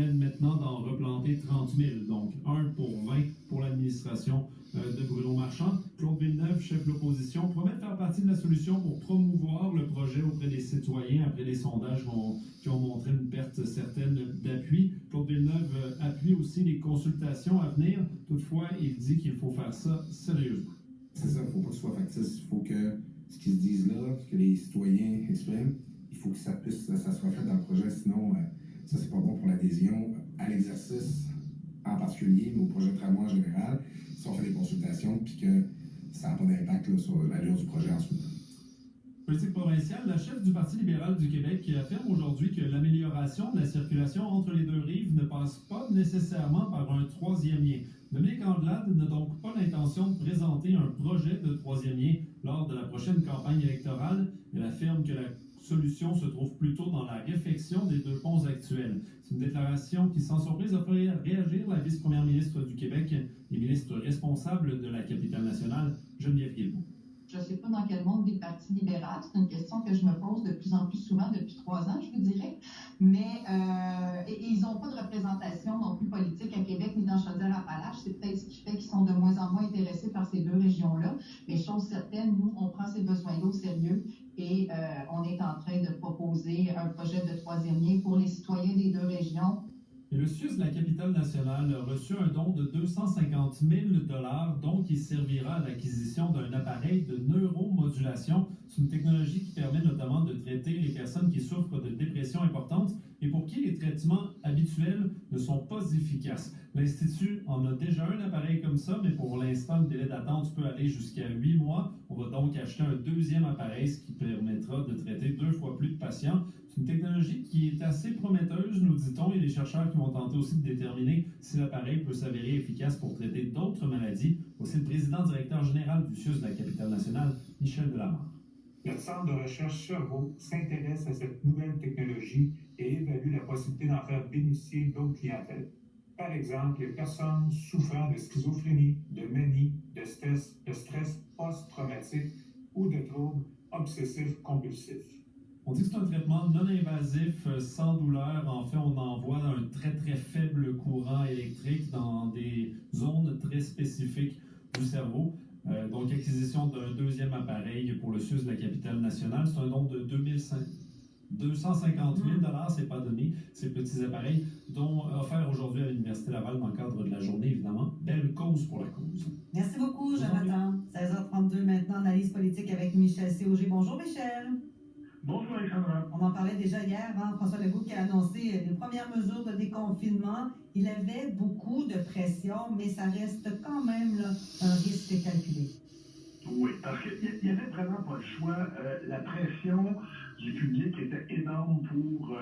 promet maintenant d'en replanter 30 000, donc 1 pour 20 pour l'administration de Bruno Marchand. Claude Villeneuve, chef de l'opposition, promet de faire partie de la solution pour promouvoir le projet auprès des citoyens après les sondages qui ont montré une perte certaine d'appui. Claude Villeneuve appuie aussi les consultations à venir. Toutefois, il dit qu'il faut faire ça sérieusement. C'est ça, il ne faut pas que ce soit factice. Il faut que ce qu'ils se disent là, ce que les citoyens expriment, il faut que ça se reflète dans le projet. Sinon, ça, c'est pas bon pour l'adhésion à l'exercice en particulier, mais au projet de tramway en général. Si on fait des consultations, puis que ça n'a pas d'impact sur l'allure du projet ensuite. Politique provinciale, la chef du Parti libéral du Québec affirme aujourd'hui que l'amélioration de la circulation entre les deux rives ne passe pas nécessairement par un troisième lien. Dominique Anglade n'a donc pas l'intention de présenter un projet de troisième lien lors de la prochaine campagne électorale. Elle affirme que la solution se trouve plutôt dans la réfection des deux ponts actuels. C'est une déclaration qui, sans surprise, a fait réagir la vice-première ministre du Québec et ministre responsable de la capitale nationale, Geneviève Guilbeault. Je ne sais pas dans quel monde des partis libéraux. C'est une question que je me pose de plus en plus souvent depuis 3 ans, je vous dirais. Mais ils n'ont pas de représentation non plus politique à Québec ni dans Chaudière-Appalaches. C'est peut-être ce qui fait qu'ils sont de moins en moins intéressés par ces deux régions-là. Mais chose certaine, nous, on prend ces besoins-là au sérieux et on est en train de proposer un projet de troisième lien pour les citoyens des deux régions. Et le CIUS de la capitale nationale a reçu un don de 250 000 $, dont qui servira à l'acquisition d'un appareil de neuromodulation. C'est une technologie qui permet notamment de traiter les personnes qui souffrent de dépression importante et pour qui les traitements habituels ne sont pas efficaces. L'Institut en a déjà un appareil comme ça, mais pour l'instant, le délai d'attente peut aller jusqu'à 8 mois. On va donc acheter un deuxième appareil, ce qui permettra de traiter 2 fois plus de patients. C'est une technologie qui est assez prometteuse, nous dit-on, et les chercheurs qui vont tenter aussi de déterminer si l'appareil peut s'avérer efficace pour traiter d'autres maladies. Voici le président-directeur général du CIUS de la capitale nationale, Michel Delamarre. Le Centre de recherche Cerveau s'intéresse à cette nouvelle technologie et évalue la possibilité d'en faire bénéficier d'autres clientèles. Par exemple, les personnes souffrant de schizophrénie, de manie, de stress post-traumatique ou de troubles obsessifs-compulsifs. On dit que c'est un traitement non-invasif, sans douleur. En fait, on envoie un très très faible courant électrique dans des zones très spécifiques du cerveau. Donc, acquisition d'un deuxième appareil pour le CIUS de la capitale nationale. C'est un don de 250 000 $, c'est pas donné, ces petits appareils, dont offert aujourd'hui à l'Université Laval dans le cadre de la journée, évidemment. Belle cause pour la cause. Merci beaucoup, Jonathan. 16h32 maintenant, analyse politique avec Michel Cauger. Bonjour, Michel. Bonjour Alexandra. On en parlait déjà hier, François Legault qui a annoncé les premières mesures de déconfinement. Il avait beaucoup de pression, mais ça reste quand même là, un risque calculé. Oui, parce qu'il n'y avait vraiment pas le choix. La pression du public était énorme pour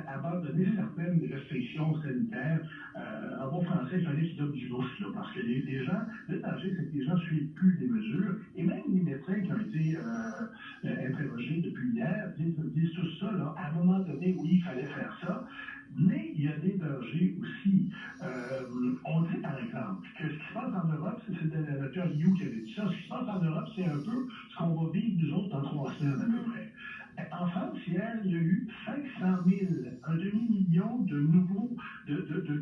abandonner certaines restrictions sanitaires. En bon français, il fallait qu'ils donnent du lousse, là, parce que les gens, le danger, c'est que les gens ne suivent plus les mesures. Et même les médecins qui ont été interrogés depuis hier disent tout ça. Là, à un moment donné, oui, il fallait faire ça. Mais il y a des dangers aussi. On dit par exemple que ce qui se passe en Europe, c'est le docteur Liu qui avait dit ça, ce qui se passe en Europe, c'est un peu ce qu'on va vivre nous autres dans 3 semaines à peu près. En France, hier, il y a eu 500 000, un demi-million de nouveaux patients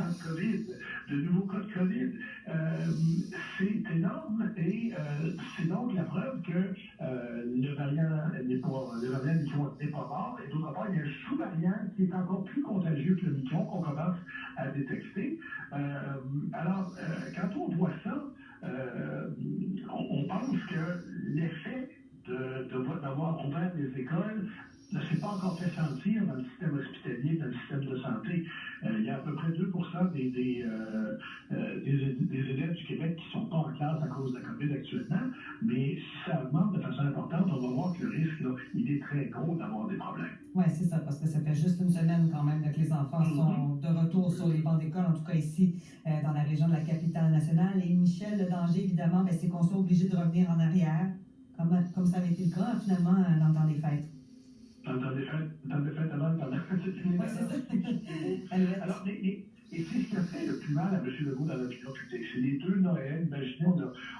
de COVID, de nouveaux cas de COVID. C'est énorme et c'est donc la preuve que le variant n'est pas mort. Et d'autre part, il y a un sous-variant qui est encore plus contagieux que le Omicron qu'on commence à détecter. Alors, quand on voit ça, on pense que l'effet d'avoir ouvert les écoles ne s'est pas encore fait sentir dans le système hospitalier, dans le système de santé. Il y a à peu près 2% des élèves du Québec qui ne sont pas en classe à cause de la COVID actuellement, mais si ça augmente de façon importante, on va voir que le risque, là, il est très gros d'avoir des problèmes. Oui, c'est ça, parce que ça fait juste une semaine quand même que les enfants sont de retour sur les bancs d'école, en tout cas ici, dans la région de la capitale nationale. Et Michel, le danger, évidemment, c'est qu'on soit obligé de revenir en arrière, comme ça avait été le cas, finalement, dans le temps des fêtes. Dans des fêtes avant, pendant oui, c'est ça. Alors, et c'est ce qui a fait le plus mal à M. Legault dans l'opinion publique. C'est les 2 Noëls. Imaginez,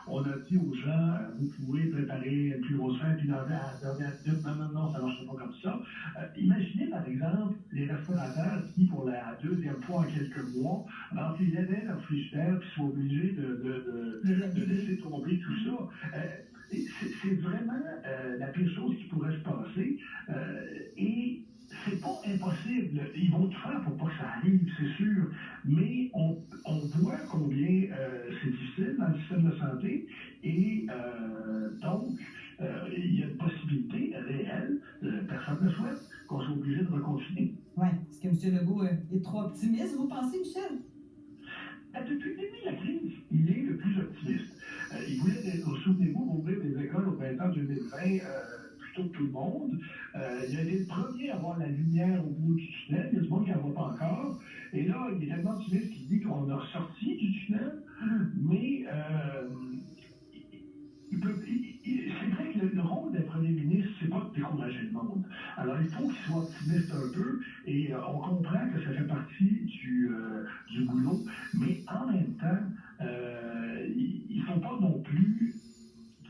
on a dit aux gens, vous pouvez préparer une plus grosse fête, puis dans la dernière minute, non, ça ne marche pas comme ça. Imaginez oublié, par exemple, les restaurateurs qui, pour la deuxième fois en quelques mois, alors qu'ils aidaient leur frigidaire puis sont obligés de laisser tomber tout ça. C'est vraiment la pire chose qui pourrait se passer. Et c'est pas impossible. Ils vont tout faire pour pas que ça arrive, c'est sûr. Mais on voit combien c'est difficile dans le système de santé. Et donc, il y a une possibilité réelle, personne ne souhaite, qu'on soit obligé de reconfiner. Oui. Est-ce que M. Legault est trop optimiste, vous pensez, Michel? Depuis le début de la crise, il est le plus optimiste. Il voulait, souvenez-vous, ouvrir les écoles au printemps 2020 plutôt que tout le monde. Il a été le premier à voir la lumière au bout du tunnel. Il y a du monde qui n'en voit pas encore. Et là, il est tellement optimiste qu'il dit qu'on a sorti du tunnel, mais c'est vrai que le rôle d'un premier ministre, c'est pas de décourager le monde. Alors, il faut qu'il soit optimiste un peu, et on comprend que ça fait partie du boulot, mais en même temps, il ne faut pas non plus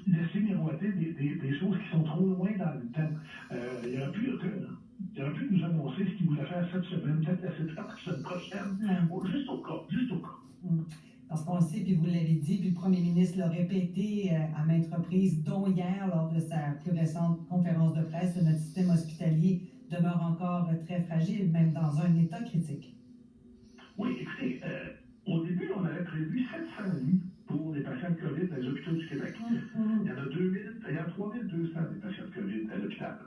laisser miroiter des choses qui sont trop loin dans le temps. Il aurait pu nous annoncer ce qu'il voulait faire cette semaine, peut-être la semaine prochaine, juste au cas. Parce qu'on le sait, puis vous l'avez dit, puis le premier ministre l'a répété à maintes reprises, dont hier, lors de sa plus récente conférence de presse, notre système hospitalier demeure encore très fragile, même dans un état critique. Oui, écoutez, au début, on avait prévu 700 lits pour les patients de COVID dans les hôpitaux du Québec. Il y en a 3200 des patients de COVID à l'hôpital.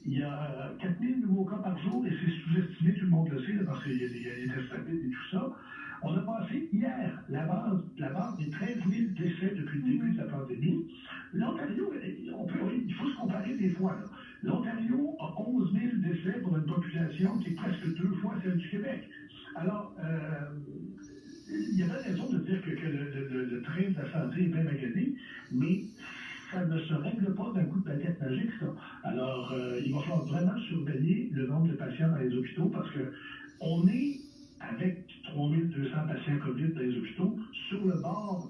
Il y a 4000 nouveaux cas par jour, et c'est sous-estimé, tout le monde le sait, parce qu'il y a des tests rapides et tout ça. On a passé hier la barre des 13 000 décès depuis le début de la pandémie. L'Ontario, il faut se comparer des fois. L'Ontario a 11 000 décès pour une population qui est presque 2 fois celle du Québec. Alors, il y avait raison de dire que le train de la santé est bien magané, mais ça ne se règle pas d'un coup de baguette magique, ça. Alors, il va falloir vraiment surveiller le nombre de patients dans les hôpitaux, parce qu'on est, avec 3200 patients COVID dans les hôpitaux, sur le bord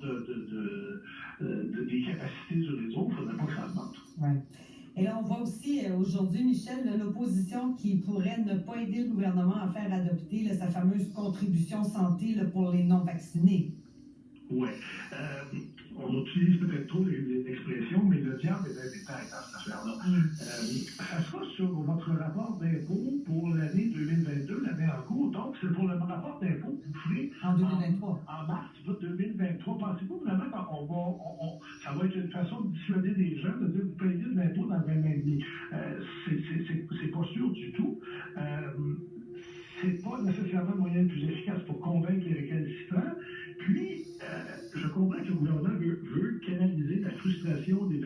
des capacités du réseau. Il ne faudrait pas que ça augmente. Ouais. Et là, on voit aussi aujourd'hui, Michel, l'opposition qui pourrait ne pas aider le gouvernement à faire adopter sa fameuse contribution santé pour les non-vaccinés. Oui. On utilise peut-être trop l'expression, mais le diable est dans les détails dans cette affaire-là. Ça sera sur votre rapport d'impôt pour l'année 2022, l'année en cours. Donc, c'est pour le rapport d'impôt que vous ferez en 2023. En mars 2023. Pensez-vous vraiment que ça va être une façon de dissuader des gens de dire vous payez de l'impôt dans le même année? C'est pas sûr du tout. C'est pas nécessairement le moyen le plus efficace pour convaincre les récalcitrants. Puis, je comprends que le gouvernement veut canaliser la frustration des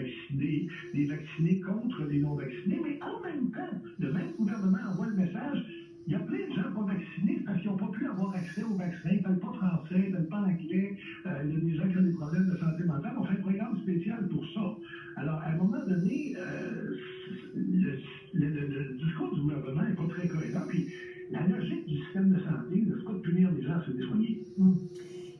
vaccinés contre les non-vaccinés, mais en même temps, le même gouvernement envoie le message. Il y a plein de gens pas vaccinés parce qu'ils n'ont pas pu avoir accès au vaccin, ils ne parlent pas français, ils ne parlent pas anglais, il y a des gens qui ont des problèmes de santé mentale. On fait un programme spécial pour ça. Alors, à un moment donné, le discours du gouvernement n'est pas très cohérent. Puis, la logique du système de santé, c'est pas de punir les gens à se désoigner.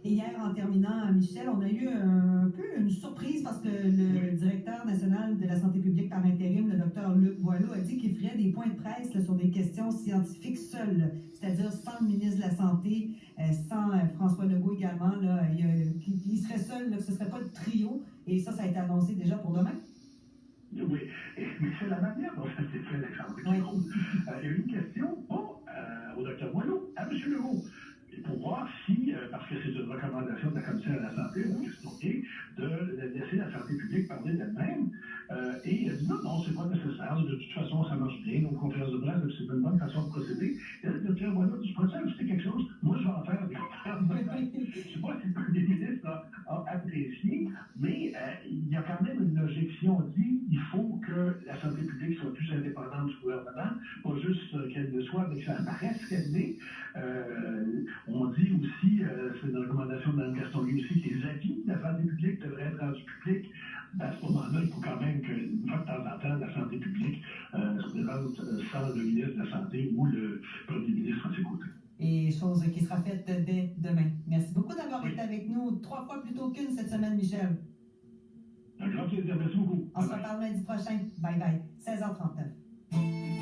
Et hier, en terminant, Michel, on a eu un peu une surprise parce que le directeur national de la santé publique par intérim, le docteur Luc Boileau, a dit qu'il ferait des points de presse sur des questions scientifiques seuls, c'est-à-dire sans le ministre de la Santé, sans François Legault également. Il serait seul, que ce ne serait pas le trio. Et ça a été annoncé déjà pour demain. Oui, mais c'est la manière dont ça s'est fait, Alexandre. Il y a eu une question, pas au docteur Boileau, à M. Legault. Pour voir si, parce que c'est une recommandation de la Commission de la santé, de laisser la santé publique parler d'elle-même. Et il a dit non, c'est pas nécessaire. De toute façon, ça marche bien. Nos conférences de presse, c'est une bonne façon de procéder. Et le docteur Boileau dit, je pourrais ajouter quelque chose. Moi, je vais en faire des conférences de presse. Je ne sais pas si le premier ministre a apprécié, mais il y a quand même une logique. Si on dit il faut que la santé publique soit plus indépendante du gouvernement, pas juste qu'elle le soit, mais que ça paraisse qu'elle l'est. On dit aussi, c'est une recommandation de Mme Castonguay aussi, que les avis de la santé publique devraient être rendus publics. À ce moment-là, il faut quand même que, une fois de temps en temps, la santé publique se présente sans le ministre de la Santé ou le premier ministre à ses côtés. Et chose qui sera faite dès demain. Merci beaucoup d'avoir été avec nous 3 fois plus tôt qu'une cette semaine, Michel. Un grand plaisir. Merci beaucoup. On se reparle lundi prochain. Bye bye. 16h39.